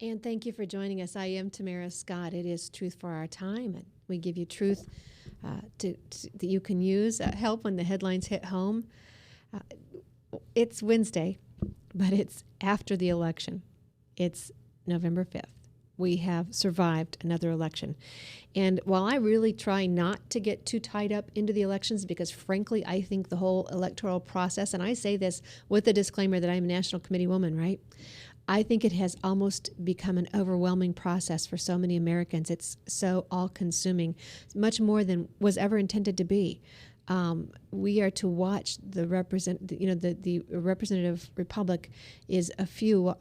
And thank you for joining us. I am Tamara Scott. It is Truth for Our Time, and we give you truth that you can use, help when the headlines hit home. It's Wednesday, but it's after the election. It's November 5th. We have survived another election. And while I really try not to get too tied up into the elections, because frankly, I think the whole electoral process, and I say this with the disclaimer that I'm a National Committee woman, right? I think it has almost become an overwhelming process for so many Americans. It's so all-consuming, much more than was ever intended to be. We are to watch the representative republic is a few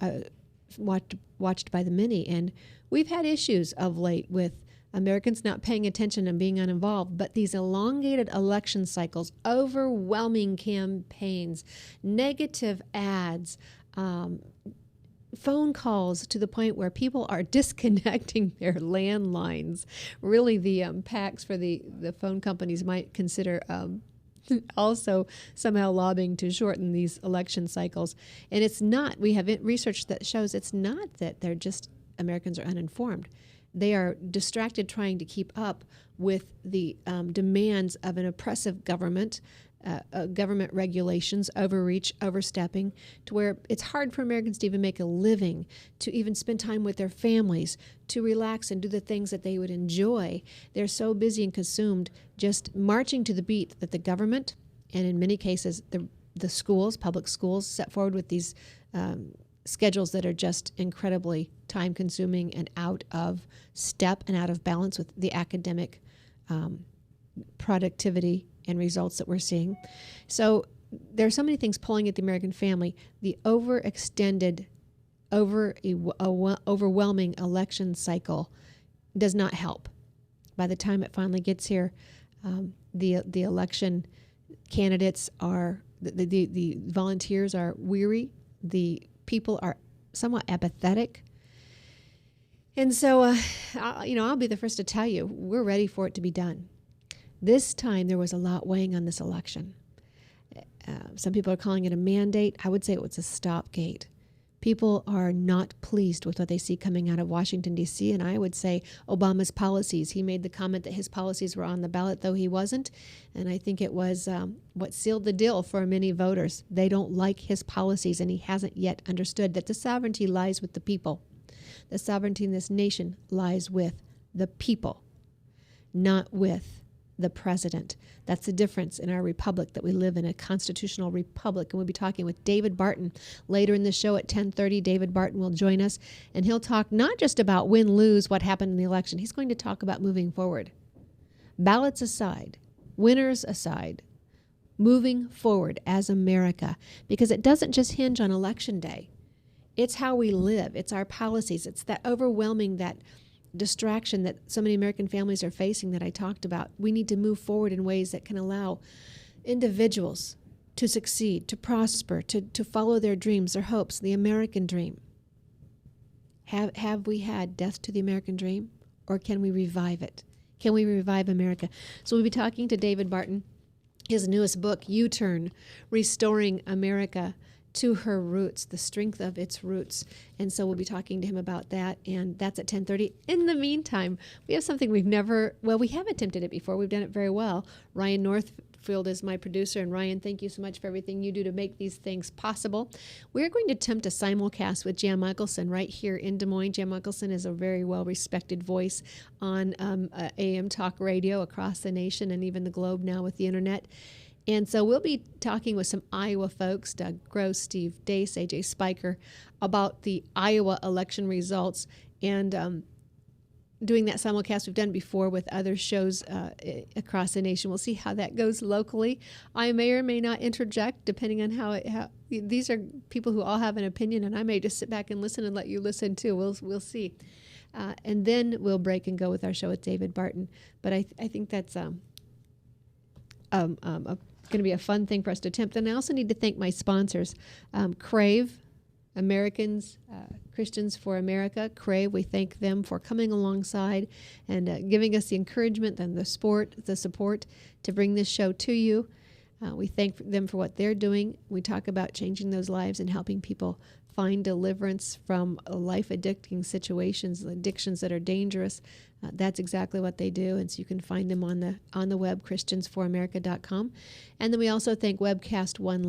watched by the many, and we've had issues of late with Americans not paying attention and being uninvolved. But these elongated election cycles, overwhelming campaigns, negative ads, phone calls to the point where people are disconnecting their landlines. Really, the PACs for the phone companies might consider also somehow lobbying to shorten these election cycles. And it's not, we have research that shows it's not that they're just, Americans are uninformed. They are distracted trying to keep up with the demands of an oppressive government, government regulations, overreach, overstepping, to where it's hard for Americans to even make a living, to even spend time with their families, to relax and do the things that they would enjoy. They're so busy and consumed just marching to the beat that the government, and in many cases the schools, public schools, set forward with these schedules that are just incredibly time-consuming and out of step and out of balance with the academic productivity and results that we're seeing. So there are so many things pulling at the American family. The overextended, overwhelming election cycle does not help. By the time it finally gets here, the election candidates are, the volunteers are weary. The people are somewhat apathetic. And so, I'll be the first to tell you, we're ready for it to be done. This time, there was a lot weighing on this election. Some people are calling it a mandate. I would say it was a stopgate. People are not pleased with what they see coming out of Washington, D.C., and I would say Obama's policies. He made the comment that his policies were on the ballot, though he wasn't, and I think it was what sealed the deal for many voters. They don't like his policies, and he hasn't yet understood that the sovereignty lies with the people. The sovereignty in this nation lies with the people, not with the president. That's the difference in our republic, that we live in a constitutional republic. And we'll be talking with David Barton later in the show at 10:30. David Barton will join us, and he'll talk not just about win, lose, what happened in the election. He's going to talk about moving forward. Ballots aside, winners aside, moving forward as America, because it doesn't just hinge on Election Day. It's how we live. It's our policies. It's that overwhelming, that distraction that so many American families are facing that I talked about. We need to move forward in ways that can allow individuals to succeed, to prosper, to follow their dreams, their hopes, the American dream. Have we had death to the American dream, or can we revive it? Can we revive America? So we'll be talking to David Barton. His newest book, U-Turn, Restoring America to Her Roots, the strength of its roots. And so we'll be talking to him about that, and that's at 10:30. In the meantime, we have something we have attempted it before. We've done it very well. Ryan Northfield is my producer, and Ryan, thank you so much for everything you do to make these things possible. We're going to attempt a simulcast with Jan Mickleson right here in Des Moines. Jan Mickleson is a very well-respected voice on AM talk radio across the nation and even the globe now with the internet. And so we'll be talking with some Iowa folks, Doug Gross, Steve Deace, AJ Spiker, about the Iowa election results, and doing that simulcast. We've done before with other shows across the nation. We'll see how that goes locally. I may or may not interject, depending on how these are people who all have an opinion, and I may just sit back and listen and let you listen too. We'll see. And then we'll break and go with our show with David Barton. But I think that's going to be a fun thing for us to attempt. And I also need to thank my sponsors, Crave, Americans, Christians for America. Crave, we thank them for coming alongside and giving us the encouragement and the support to bring this show to you. We thank them for what they're doing. We talk about changing those lives and helping people find deliverance from life-addicting situations, addictions that are dangerous. That's exactly what they do, and so you can find them on the web, ChristiansForAmerica.com. And then we also thank Webcast One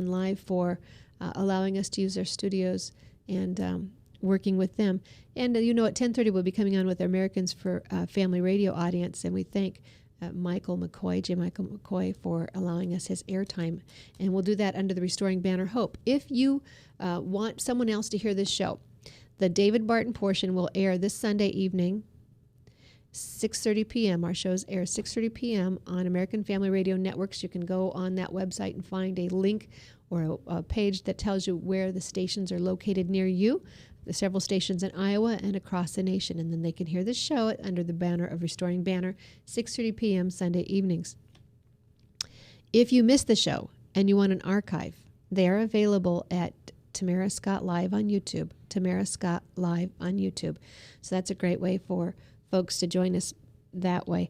Live for allowing us to use their studios and working with them. And at 10:30 we'll be coming on with Americans for Family Radio audience, and we thank Michael McCoy, for allowing us his airtime. And we'll do that under the Restoring Banner Hope. If you want someone else to hear this show, the David Barton portion will air this Sunday evening, 6:30 p.m. Our shows air 6:30 p.m. on American Family Radio Networks. You can go on that website and find a link or a page that tells you where the stations are located near you. There's several stations in Iowa and across the nation, and then they can hear this show under the banner of Restoring Banner, 6:30 p.m. Sunday evenings. If you missed the show and you want an archive, they are available at Tamara Scott Live on YouTube. Tamara Scott Live on YouTube. So that's a great way for folks to join us that way.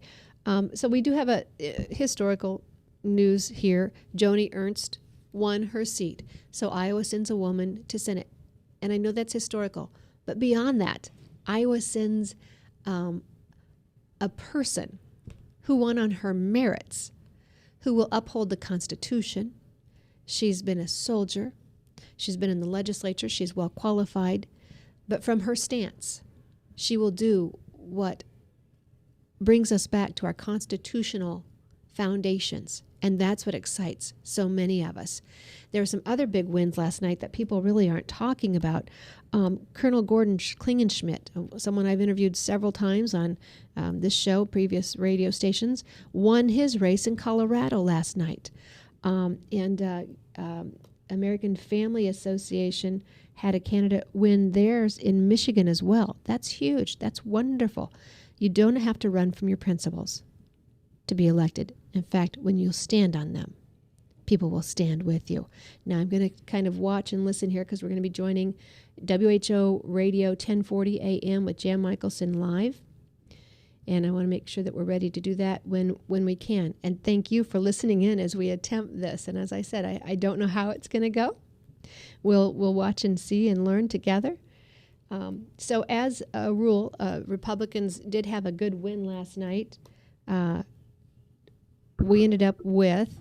So we do have a historical news here. Joni Ernst won her seat. So Iowa sends a woman to Senate. And I know that's historical. But beyond that, Iowa sends a person who won on her merits, who will uphold the Constitution. She's been a soldier. She's been in the legislature. She's well qualified. But from her stance, she will do what brings us back to our constitutional foundations. And that's what excites so many of us. There were some other big wins last night that people really aren't talking about. Colonel Gordon Klingenschmidt, someone I've interviewed several times on this show, previous radio stations, won his race in Colorado last night. American Family Association had a candidate win theirs in Michigan as well. That's huge. That's wonderful. You don't have to run from your principles to be elected. In fact, when you stand on them, people will stand with you. Now, I'm going to kind of watch and listen here because we're going to be joining WHO Radio 1040 AM with Jan Mickleson live. And I want to make sure that we're ready to do that when we can. And thank you for listening in as we attempt this. And as I said, I don't know how it's going to go. We'll watch and see and learn together. So as a rule, Republicans did have a good win last night. We ended up with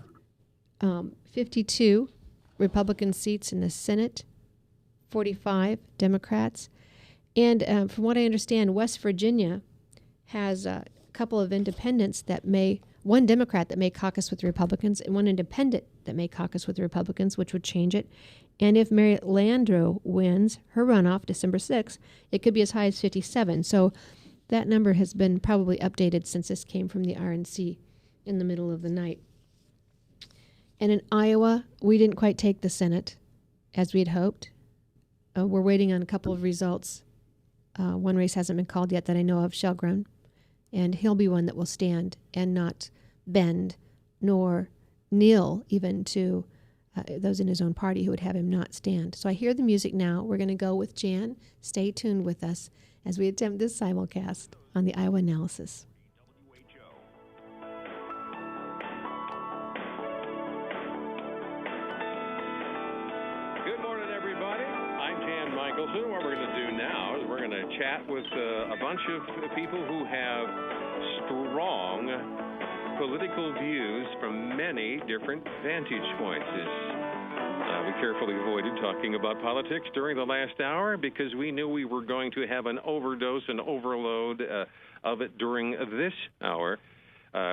52 Republican seats in the Senate, 45 Democrats. And from what I understand, West Virginia has a couple of independents one Democrat that may caucus with the Republicans and one independent that may caucus with the Republicans, which would change it. And if Mary Landrieu wins her runoff December 6th, it could be as high as 57. So that number has been probably updated since this came from the RNC in the middle of the night. And in Iowa, we didn't quite take the Senate as we had hoped. We're waiting on a couple of results. One race hasn't been called yet that I know of, Shelgren. And he'll be one that will stand and not bend nor kneel even to those in his own party who would have him not stand. So I hear the music now. We're going to go with Jan. Stay tuned with us as we attempt this simulcast on the Iowa Analysis. Good morning, everybody. I'm Jan Mickleson. What we're going to do now is we're going to chat with a bunch of people who have strong political views from many different vantage points. We carefully avoided talking about politics during the last hour because we knew we were going to have an overdose and overload of it during this hour.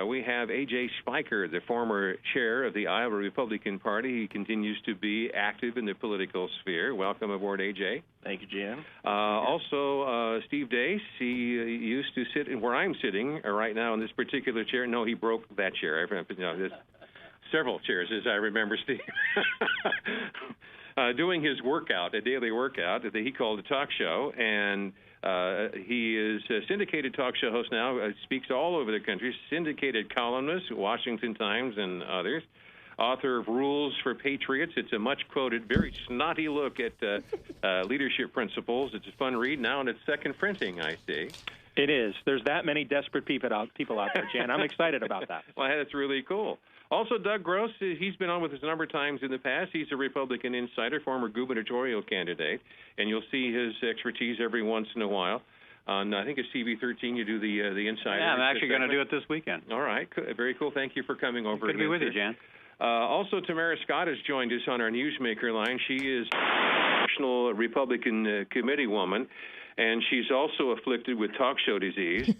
We have A.J. Spiker, the former chair of the Iowa Republican Party. He continues to be active in the political sphere. Welcome aboard, A.J. Thank you, Jan. Also, Steve Deace. He used to sit where I'm sitting right now in this particular chair. No, he broke that chair. There's several chairs, as I remember, Steve. Doing his workout, a daily workout that he called a talk show, and he is a syndicated talk show host now, speaks all over the country, syndicated columnist, Washington Times and others, author of Rules for Patriots. It's a much-quoted, very snotty look at leadership principles. It's a fun read now in its second printing, I see. It is. There's that many desperate people out there, Jan. I'm excited about that. Well, that's really cool. Also, Doug Gross, he's been on with us a number of times in the past. He's a Republican insider, former gubernatorial candidate, and you'll see his expertise every once in a while. On, I think it's TV13, you do the insider. Yeah, I'm actually going to do it this weekend. All right. Very cool. Thank you for coming over. Good to be with you, Jan. Also, Tamara Scott has joined us on our Newsmaker line. She is National Republican Committee woman, and she's also afflicted with talk show disease.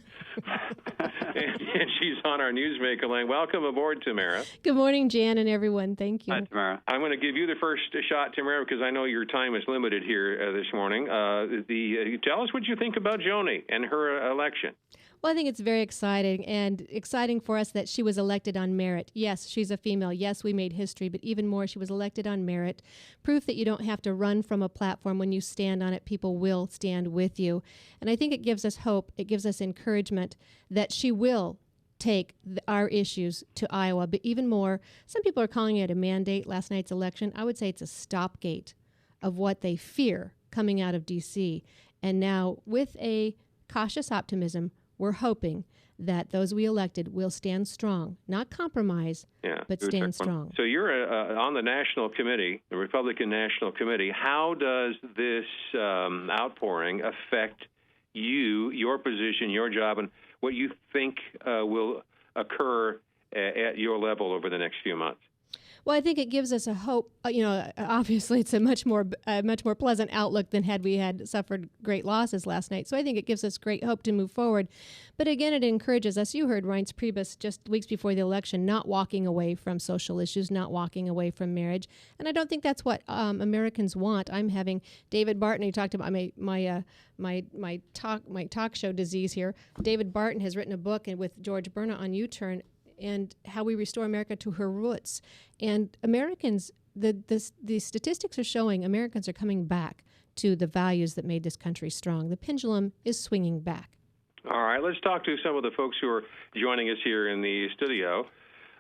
and she's on our Newsmaker line. Welcome aboard, Tamara. Good morning, Jan and everyone. Thank you. Hi, Tamara. I'm going to give you the first shot, Tamara, because I know your time is limited here this morning. Tell us what you think about Joni and her election. Well, I think it's very exciting, and exciting for us that she was elected on merit. Yes, she's a female. Yes, we made history, but even more, she was elected on merit. Proof that you don't have to run from a platform. When you stand on it, people will stand with you. And I think it gives us hope. It gives us encouragement that she will take our issues to Iowa. But even more, some people are calling it a mandate, last night's election. I would say it's a stopgate of what they fear coming out of D.C. And now, with a cautious optimism, we're hoping that those we elected will stand strong, not compromise, but stand strong. So you're on the National Committee, the Republican National Committee. How does this outpouring affect you, your position, your job, and what you think will occur at your level over the next few months? Well, I think it gives us a hope. Obviously, it's a much more pleasant outlook than had we had suffered great losses last night. So I think it gives us great hope to move forward. But again, it encourages us. You heard Reince Priebus just weeks before the election not walking away from social issues, not walking away from marriage. And I don't think that's what Americans want. I'm having David Barton. He talked about my talk show disease here. David Barton has written a book with George Berna on U-Turn, and how we restore America to her roots. And Americans, the statistics are showing Americans are coming back to the values that made this country strong. The pendulum is swinging back. All right, let's talk to some of the folks who are joining us here in the studio.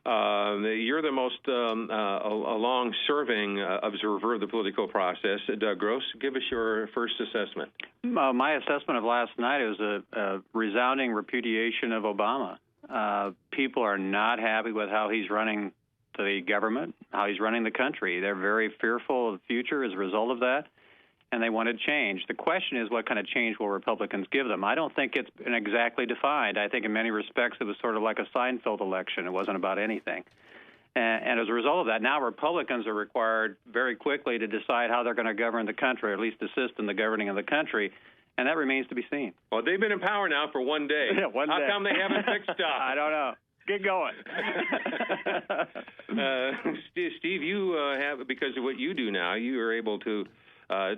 You're the most long-serving observer of the political process. Doug Gross, give us your first assessment. My assessment of last night is a resounding repudiation of Obama. People are not happy with how he's running the government, how he's running the country. They're very fearful of the future as a result of that, and they wanted change. The question is, what kind of change will Republicans give them? I don't think it's been exactly defined. I think in many respects it was sort of like a Seinfeld election. It wasn't about anything. And as a result of that, now Republicans are required very quickly to decide how they're going to govern the country, or at least assist in the governing of the country. And that remains to be seen. Well, they've been in power now for one day. Yeah, one day. How come they haven't fixed stuff? I don't know. Get going. Steve, you have, because of what you do now, you are able to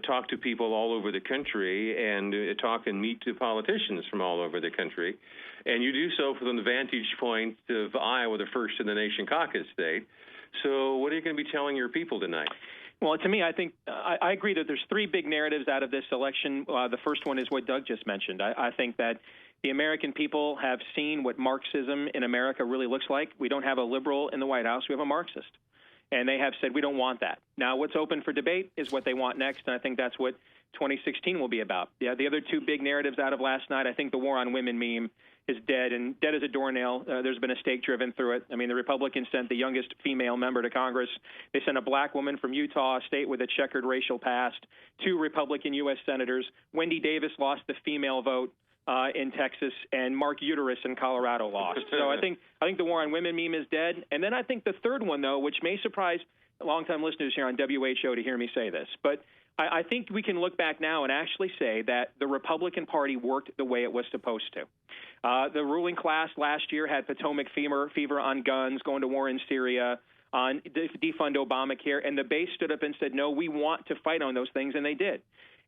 talk to people all over the country and talk and meet to politicians from all over the country. And you do so from the vantage point of Iowa, the first in the nation caucus state. So what are you going to be telling your people tonight? Well, to me, I think I agree that there's three big narratives out of this election. The first one is what Doug just mentioned. I think that the American people have seen what Marxism in America really looks like. We don't have a liberal in the White House. We have a Marxist. And they have said we don't want that. Now, what's open for debate is what they want next, and I think that's what 2016 will be about. Yeah, the other two big narratives out of last night, I think the war on women meme is dead, and dead as a doornail. There's been a stake driven through it. I mean, the Republicans sent the youngest female member to Congress. They sent a black woman from Utah, a state with a checkered racial past, 2 Republican U.S. senators. Wendy Davis lost the female vote in Texas, and Mark Uterus in Colorado lost. So I think the war on women meme is dead. And then I think the third one, though, which may surprise longtime listeners here on WHO to hear me say this, but I think we can look back now and actually say that the Republican Party worked the way it was supposed to. The ruling class last year had Potomac fever on guns, going to war in Syria, on defund Obamacare, and the base stood up and said, no, we want to fight on those things, and they did.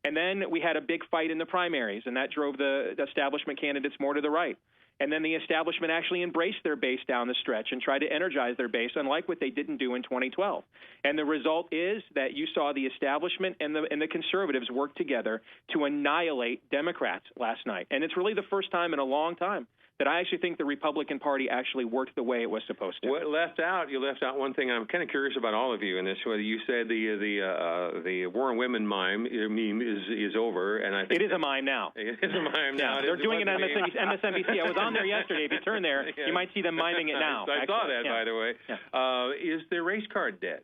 And then we had a big fight in the primaries, and that drove the establishment candidates more to the right. And then the establishment actually embraced their base down the stretch and tried to energize their base, unlike what they didn't do in 2012. And the result is that you saw the establishment and the conservatives work together to annihilate Democrats last night. And it's really the first time in a long time that I actually think the Republican Party actually worked the way it was supposed to. What you left out one thing I'm kind of curious about all of you in this. Whether you said the War and Women meme is over, and I think it is a mime now. It is a mime now. Yeah, they're doing it on MSNBC. I was on there yesterday. If you turn there, you might see them miming it now. I saw that, by the way. Yeah. Is the race card dead?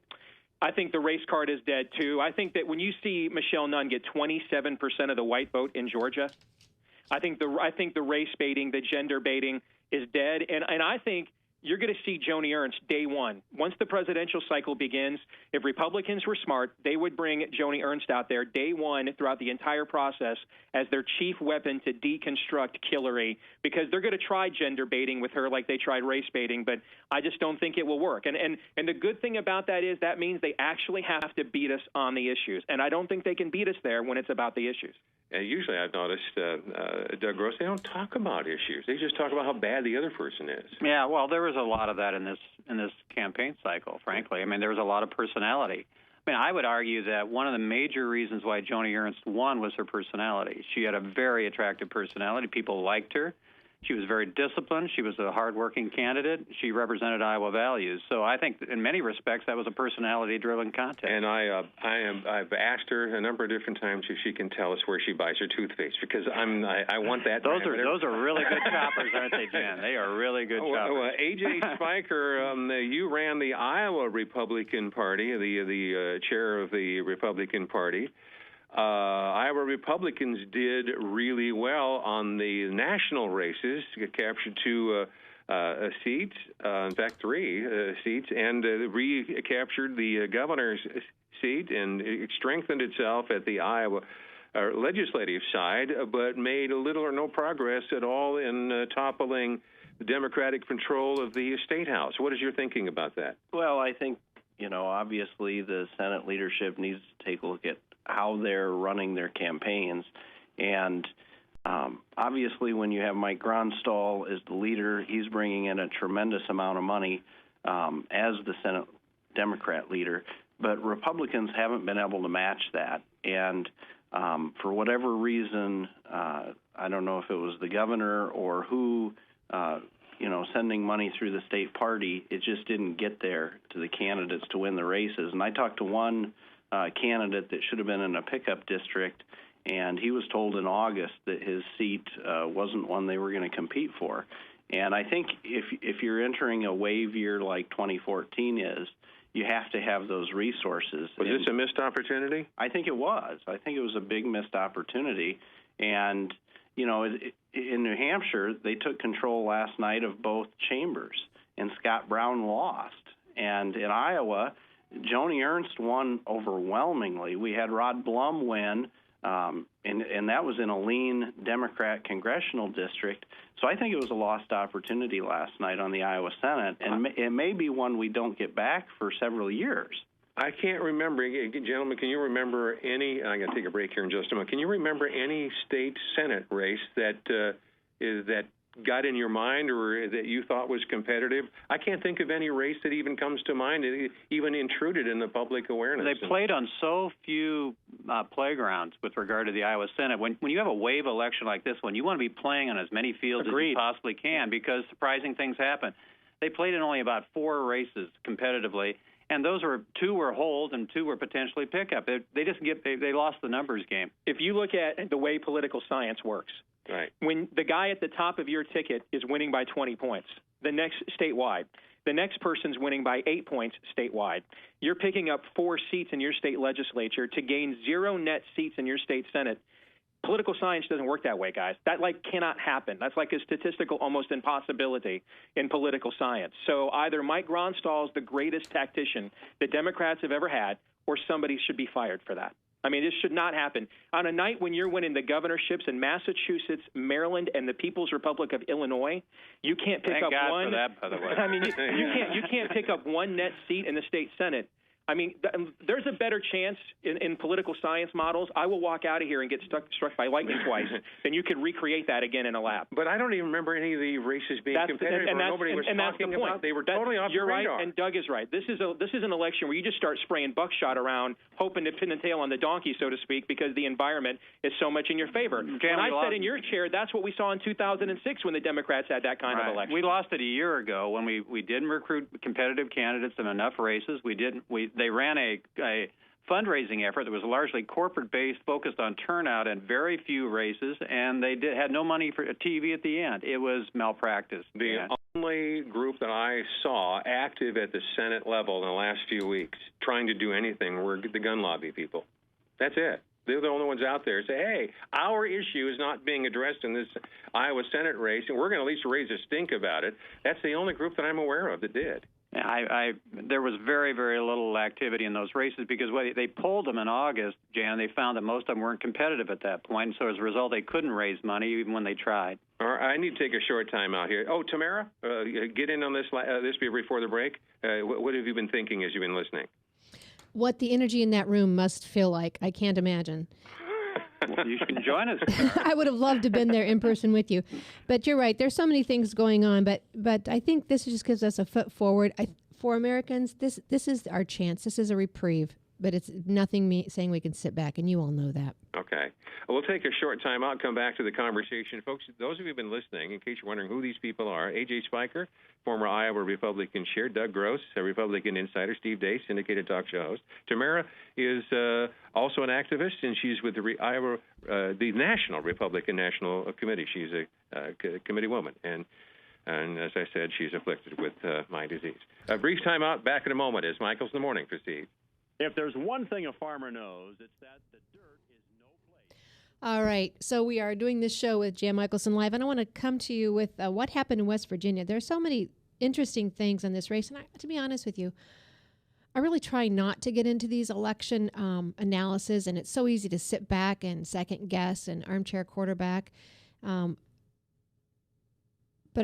I think the race card is dead, too. I think that when you see Michelle Nunn get 27% of the white vote in Georgia, I think the race baiting, the gender baiting is dead. And I think you're going to see Joni Ernst day one. Once the presidential cycle begins, if Republicans were smart, they would bring Joni Ernst out there day one throughout the entire process as their chief weapon to deconstruct Hillary, because they're going to try gender baiting with her like they tried race baiting, but I just don't think it will work. And the good thing about that is that means they actually have to beat us on the issues, and I don't think they can beat us there when it's about the issues. And usually I've noticed, Doug Gross, they don't talk about issues. They just talk about how bad the other person is. Yeah, well, there was a lot of that in this campaign cycle, frankly. I mean, there was a lot of personality. I mean, I would argue that one of the major reasons why Joni Ernst won was her personality. She had a very attractive personality. People liked her. She was very disciplined. She was a hardworking candidate. She represented Iowa values. So I think in many respects that was a personality-driven contest. And I've asked her a number of different times if she can tell us where she buys her toothpaste, because I want that. Those are really good choppers, aren't they, Jen? They are really good choppers. A.J. Spiker, you ran the Iowa Republican Party, the chair of the Republican Party. Iowa Republicans did really well on the national races, captured 2 seats, in fact 3 seats, and recaptured the governor's seat, and it strengthened itself at the Iowa legislative side, but made little or no progress at all in toppling the Democratic control of the State House. What is your thinking about that? Well, I think, obviously the Senate leadership needs to take a look at how they're running their campaigns. And obviously when you have Mike Gronstal as the leader, he's bringing in a tremendous amount of money as the Senate Democrat leader. But Republicans haven't been able to match that. And for whatever reason, I don't know if it was the governor or who, sending money through the state party, it just didn't get there to the candidates to win the races. And I talked to one candidate that should have been in a pickup district, and he was told in August that his seat wasn't one they were going to compete for. And I think if you're entering a wave year like 2014 is, you have to have those resources. Was this a missed opportunity? I think it was. I think it was a big missed opportunity. And, in New Hampshire, they took control last night of both chambers, and Scott Brown lost. And in Iowa, Joni Ernst won overwhelmingly. We had Rod Blum win, and that was in a lean Democrat congressional district. So I think it was a lost opportunity last night on the Iowa Senate, and it may be one we don't get back for several years. I can't remember, gentlemen, can you remember any, I'm going to take a break here in just a moment, can you remember any state Senate race that got in your mind or that you thought was competitive? I can't think of any race that even comes to mind, even intruded in the public awareness. They played on so few playgrounds with regard to the Iowa Senate. When you have a wave election like this one, you want to be playing on as many fields as you possibly can, because surprising things happen. They played in only about 4 races competitively, and those were 2 were hold and 2 were potentially pickup. They lost the numbers game. If you look at the way political science works, right, when the guy at the top of your ticket is winning by 20 points, the next person's winning by 8 points statewide. You're picking up 4 seats in your state legislature to gain 0 net seats in your state Senate. Political science doesn't work that way, guys. That cannot happen. That's like a statistical almost impossibility in political science. So either Mike Gronstal is the greatest tactician that Democrats have ever had, or somebody should be fired for that. I mean, this should not happen. On a night when you're winning the governorships in Massachusetts, Maryland, and the People's Republic of Illinois, you can't pick Thank up God one. for that, by the way. I mean, you can't pick up 1 net seat in the state Senate. I mean, there's a better chance in political science models. I will walk out of here and get struck by lightning twice than you could recreate that again in a lab. But I don't even remember any of the races being competitive. Nobody was talking about. They were totally off the radar. You're right, and Doug is right. This is an election where you just start spraying buckshot around, hoping to pin the tail on the donkey, so to speak, because the environment is so much in your favor. When I sat in your chair, that's what we saw in 2006 when the Democrats had that kind of election. We lost it a year ago when we didn't recruit competitive candidates in enough races. They ran a fundraising effort that was largely corporate-based, focused on turnout and very few races, and they had no money for TV at the end. It was malpractice. The only group that I saw active at the Senate level in the last few weeks trying to do anything were the gun lobby people. That's it. They're the only ones out there say, hey, our issue is not being addressed in this Iowa Senate race, and we're going to at least raise a stink about it. That's the only group that I'm aware of that did. There was very, very little activity in those races because they polled them in August, Jan. They found that most of them weren't competitive at that point, so as a result, they couldn't raise money even when they tried. All right, I need to take a short time out here. Oh, Tamara, get in on this before the break. What have you been thinking as you've been listening? What the energy in that room must feel like, I can't imagine. Well, you can join us. I would have loved to have been there in person with you. But you're right. There's so many things going on. But I think this just gives us a foot forward. For Americans, this is our chance. This is a reprieve. But it's nothing saying we can sit back, and you all know that. Okay. Well, we'll take a short time out, come back to the conversation. Folks, those of you who've been listening, in case you're wondering who these people are, A.J. Spiker, former Iowa Republican chair, Doug Gross, a Republican insider, Steve Deace, syndicated talk show host. Tamara is also an activist, and she's with the National Republican National Committee. She's a committee woman, and as I said, she's afflicted with my disease. A brief time out, back in a moment. It's Michael's in the Morning for Steve. If there's one thing a farmer knows, it's that the dirt is no place. All right. So we are doing this show with Jan Mickleson Live, and I want to come to you with what happened in West Virginia. There are so many interesting things on this race, and to be honest with you, I really try not to get into these election analysis, and it's so easy to sit back and second guess and armchair quarterback. But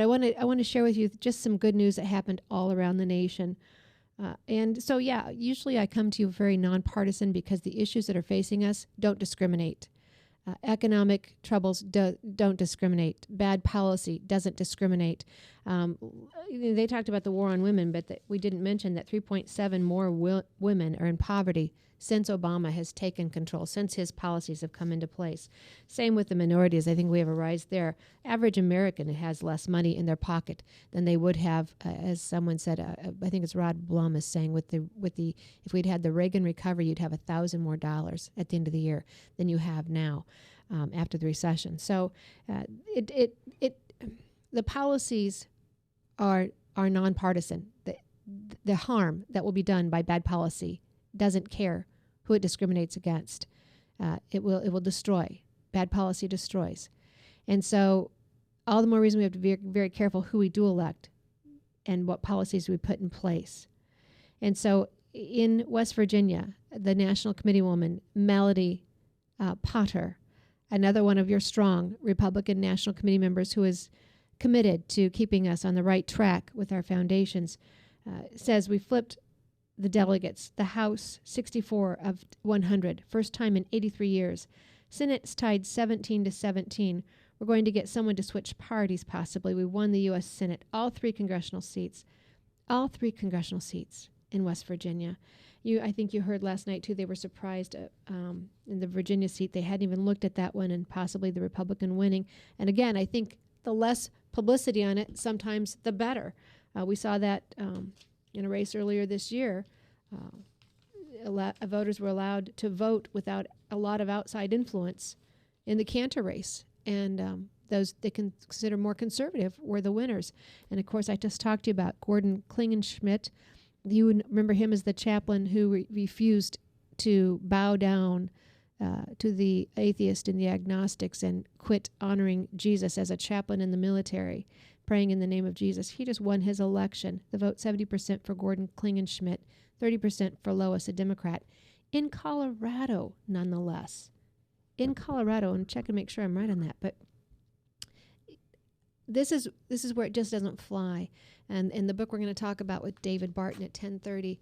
I want to share with you just some good news that happened all around the nation. And so, usually I come to you very nonpartisan because the issues that are facing us don't discriminate. Economic troubles don't discriminate. Bad policy doesn't discriminate. They talked about the war on women, but we didn't mention that 3.7 more women are in poverty since Obama has taken control, since his policies have come into place. Same with the minorities. I think we have a rise there. Average American has less money in their pocket than they would have, as someone said. I think it's Rod Blum is saying with the if we'd had the Reagan recovery, you'd have $1,000 more at the end of the year than you have now after the recession. So the policies are nonpartisan. The harm that will be done by bad policy doesn't care who it discriminates against. It will destroy. Bad policy destroys. And so all the more reason we have to be very careful who we do elect and what policies we put in place. And so in West Virginia, the National Committee woman, Melody Potter, another one of your strong Republican National Committee members who is committed to keeping us on the right track with our foundations, says we flipped the delegates, the House 64 of 100, first time in 83 years. Senate's tied 17-17. We're going to get someone to switch parties possibly. We won the U.S. Senate, all three congressional seats in West Virginia. I think you heard last night, too, they were surprised in the Virginia seat. They hadn't even looked at that one and possibly the Republican winning. And again, I think the less publicity on it, sometimes the better. We saw that in a race earlier this year. Voters were allowed to vote without a lot of outside influence in the Cantor race. And those they can consider more conservative were the winners. And, of course, I just talked to you about Gordon Klingenschmidt. You would remember him as the chaplain who refused to bow down to the atheists and the agnostics and quit honoring Jesus as a chaplain in the military, praying in the name of Jesus. He just won his election. The vote 70% for Gordon Klingenschmidt, 30% for Lois, a Democrat, in Colorado, nonetheless. In Colorado, and check and make sure I'm right on that, but this is where it just doesn't fly. And in the book we're going to talk about with David Barton at 10:30,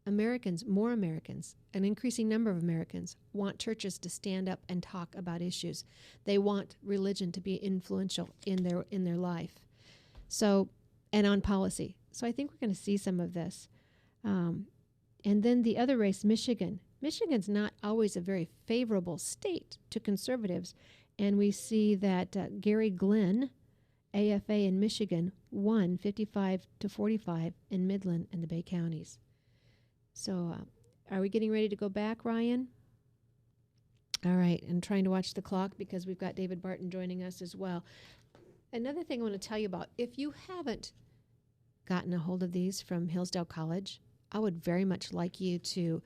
more Americans, an increasing number of Americans, want churches to stand up and talk about issues. They want religion to be influential in their life. So, and on policy. So I think we're going to see some of this. And then the other race, Michigan. Michigan's not always a very favorable state to conservatives. And we see that Gary Glenn, AFA in Michigan, won 55-45 in Midland and the Bay Counties. So are we getting ready to go back, Ryan? All right. I'm trying to watch the clock because we've got David Barton joining us as well. Another thing I want to tell you about, if you haven't gotten a hold of these from Hillsdale College, I would very much like you to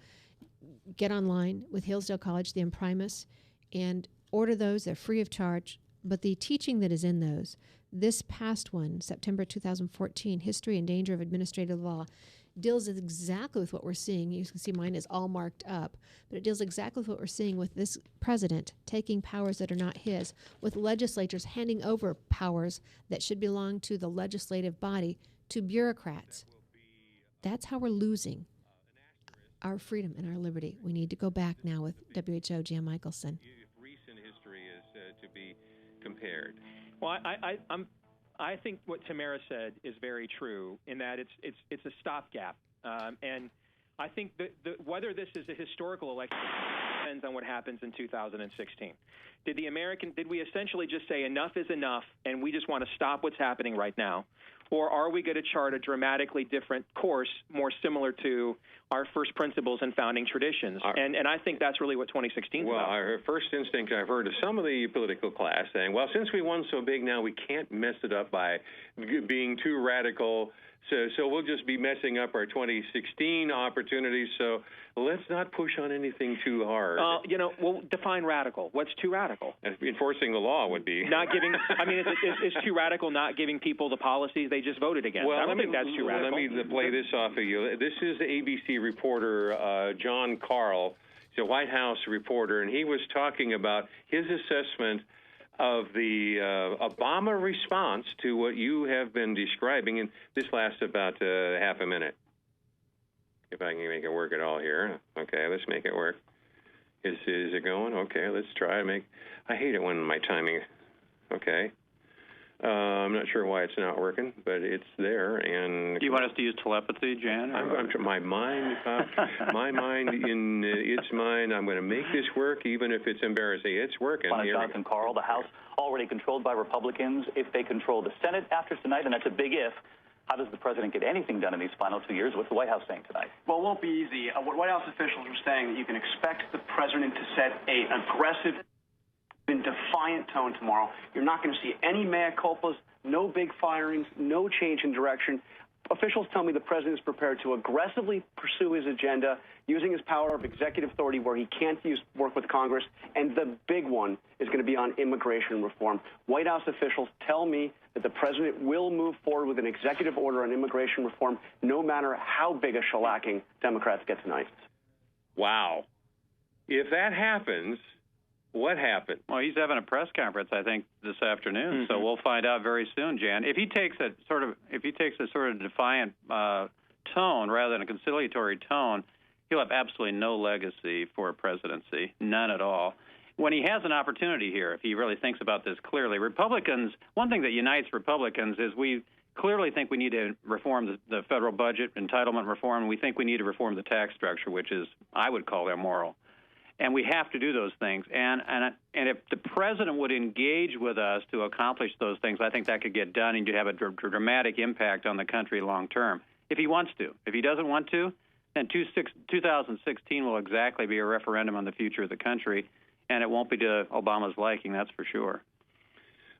get online with Hillsdale College, the Imprimis, and order those. They're free of charge. But the teaching that is in those, this past one, September 2014, History and Danger of Administrative Law, deals exactly with what we're seeing. You can see mine is all marked up, but it deals exactly with what we're seeing with this president taking powers that are not his, with legislatures handing over powers that should belong to the legislative body to bureaucrats. That's how we're losing our freedom and our liberty. We need to go back now with WHO Jan Mickleson. If recent history is to be compared. Well, I think what Tamara said is very true in that it's a stopgap, and I think that whether this is a historical election depends on what happens in 2016. Did we essentially just say enough is enough and we just want to stop what's happening right now? Or are we going to chart a dramatically different course, more similar to our first principles and founding traditions? And I think that's really what 2016 is about. Well, our first instinct I've heard of some of the political class saying, well, since we won so big now, we can't mess it up by being too radical. So we'll just be messing up our 2016 opportunities. So let's not push on anything too hard. We'll define radical. What's too radical? Enforcing the law would be. Not giving. I mean, is too radical not giving people the policies they just voted against? Well, I don't think that's too radical. Let me play this off of you. This is ABC reporter John Carl. He's a White House reporter, and he was talking about his assessment of the Obama response to what you have been describing, and this lasts about half a minute. If I can make it work at all here. Okay, let's make it work. Is it going? Okay, let's try. I hate it when my timing. Okay. I'm not sure why it's not working, but it's there. And do you want us to use telepathy, Jan? My mind, in its mind. I'm going to make this work, even if it's embarrassing. It's working. Jonathan Carl, the House already controlled by Republicans. If they control the Senate after tonight, and that's a big if, how does the president get anything done in these final 2 years? What's the White House saying tonight? Well, it won't be easy. What White House officials are saying that you can expect the president to set an aggressive and defiant tone tomorrow. You're not going to see any mea culpas, no big firings, no change in direction. Officials tell me the president is prepared to aggressively pursue his agenda, using his power of executive authority where he can't work with Congress. And the big one is going to be on immigration reform. White House officials tell me that the president will move forward with an executive order on immigration reform, no matter how big a shellacking Democrats get tonight. Wow. If that happens, what happened? Well, he's having a press conference, I think, this afternoon. So we'll find out very soon, Jan. If he takes a sort of defiant tone rather than a conciliatory tone, he'll have absolutely no legacy for a presidency, none at all. When he has an opportunity here, if he really thinks about this clearly, Republicans, one thing that unites Republicans is we clearly think we need to reform the federal budget, entitlement reform. We think we need to reform the tax structure, which is, I would call, immoral. And we have to do those things. And if the president would engage with us to accomplish those things, I think that could get done and you'd have a dramatic impact on the country long term. If he wants to. If he doesn't want to, then 2016 will exactly be a referendum on the future of the country, and it won't be to Obama's liking, that's for sure.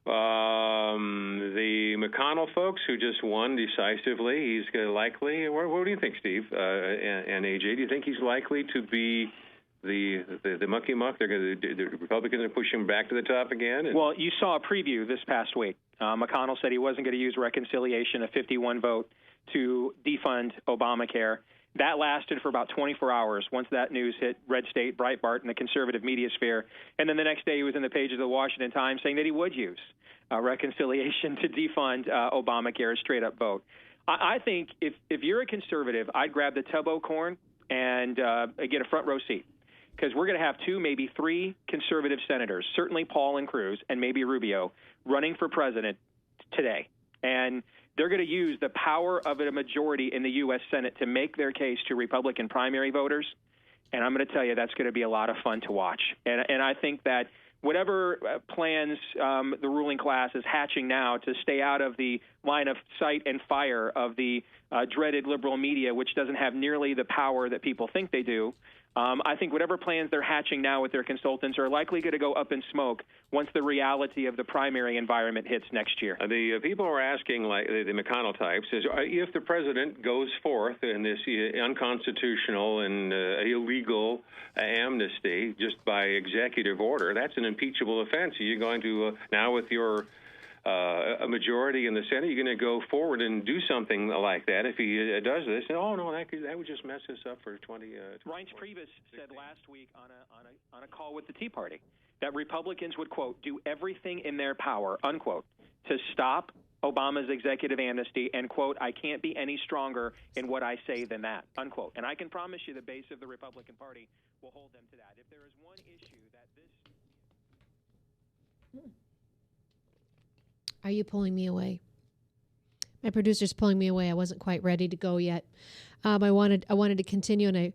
The McConnell folks who just won decisively, he's likely, what do you think, Steve, and AJ? Do you think he's likely to be the mucky muck? The Republicans are pushing him back to the top again? Well, you saw a preview this past week. McConnell said he wasn't going to use reconciliation, a 51 vote, to defund Obamacare. That lasted for about 24 hours once that news hit Red State, Breitbart, and the conservative media sphere. And then the next day he was in the pages of the Washington Times saying that he would use reconciliation to defund Obamacare, a straight-up vote. I think if you're a conservative, I'd grab the tub o' corn and get a front row seat, because we're going to have 2, maybe 3 conservative senators, certainly Paul and Cruz and maybe Rubio, running for president today. And they're going to use the power of a majority in the U.S. Senate to make their case to Republican primary voters. And I'm going to tell you, that's going to be a lot of fun to watch. And I think that whatever plans the ruling class is hatching now to stay out of the line of sight and fire of the dreaded liberal media, which doesn't have nearly the power that people think they do, I think whatever plans they're hatching now with their consultants are likely going to go up in smoke once the reality of the primary environment hits next year. The people are asking, like the McConnell types, is if the president goes forth in this unconstitutional and illegal amnesty just by executive order, that's an impeachable offense. Are you going to, now with your a majority in the Senate, you're going to go forward and do something like that if he does this? And, oh, no, that would just mess us up for 20. Reince Priebus said last week on a call with the Tea Party that Republicans would, quote, do everything in their power, unquote, to stop Obama's executive amnesty, and, quote, I can't be any stronger in what I say than that, unquote. And I can promise you the base of the Republican Party will hold them to that. If there is one issue that this... Are you pulling me away? My producer's pulling me away. I wasn't quite ready to go yet. I wanted to continue, and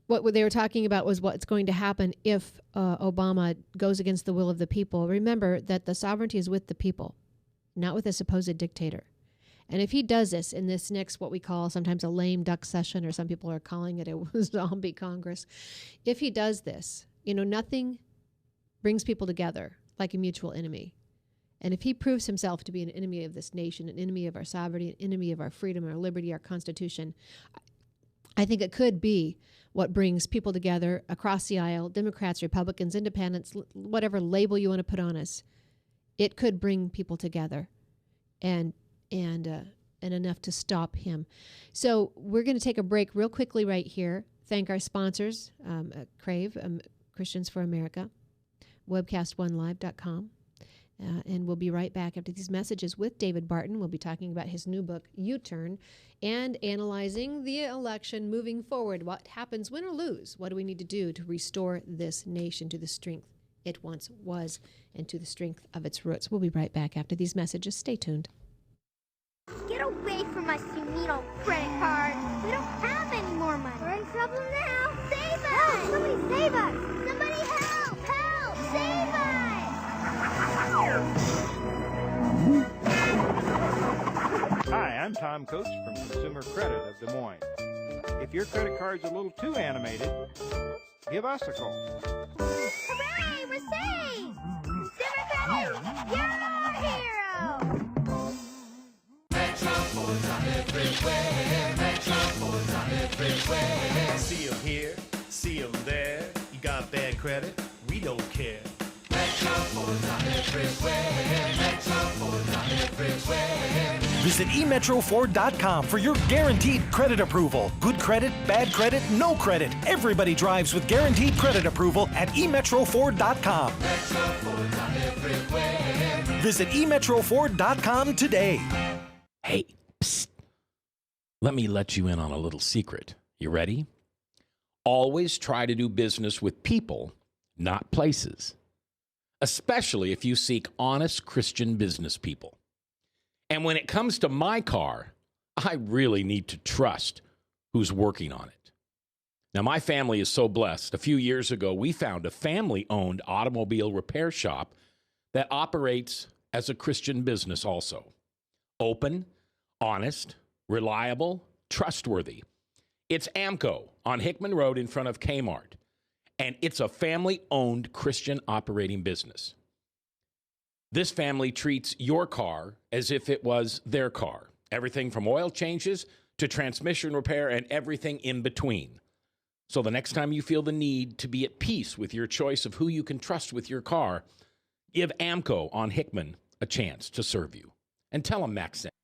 what they were talking about was what's going to happen if Obama goes against the will of the people. Remember that the sovereignty is with the people, not with a supposed dictator. And if he does this in this next, what we call sometimes a lame duck session, or some people are calling it a zombie Congress, if he does this, nothing brings people together like a mutual enemy. And if he proves himself to be an enemy of this nation, an enemy of our sovereignty, an enemy of our freedom, our liberty, our Constitution, I think it could be what brings people together across the aisle, Democrats, Republicans, Independents, whatever label you want to put on us. It could bring people together and enough to stop him. So we're going to take a break real quickly right here. Thank our sponsors, Crave, Christians for America, webcast1live.com. And we'll be right back after these messages with David Barton. We'll be talking about his new book, U-Turn, and analyzing the election moving forward. What happens, win or lose? What do we need to do to restore this nation to the strength it once was and to the strength of its roots? We'll be right back after these messages. Stay tuned. Get away from us, you mean old credit card. We don't have any more money. We're in trouble now. Save us! Help! Somebody save us! Somebody help! Help! Save us! Hi, I'm Tom Coates from Consumer Credit of Des Moines. If your credit card's a little too animated, give us a call. Hooray! We're saved! Consumer Credit, you're our hero! Metro Ford's on everywhere. Metro Ford's on everywhere. See 'em here, see 'em there. You got bad credit? We don't care. Metro Ford's on everywhere. Metro Ford's on everywhere. Visit emetroford.com for your guaranteed credit approval. Good credit, bad credit, no credit. Everybody drives with guaranteed credit approval at emetroford.com. Metro Ford's on everywhere. Visit emetroford.com today. Hey, psst. Let me let you in on a little secret. You ready? Always try to do business with people, not places. Especially if you seek honest Christian business people. And when it comes to my car, I really need to trust who's working on it. Now, my family is so blessed. A few years ago, we found a family-owned automobile repair shop that operates as a Christian business also. Open, honest, reliable, trustworthy. It's AMCO on Hickman Road in front of Kmart. And it's a family-owned Christian operating business. This family treats your car as if it was their car. Everything from oil changes to transmission repair and everything in between. So the next time you feel the need to be at peace with your choice of who you can trust with your car, give AMCO on Hickman a chance to serve you. And tell them Max sent.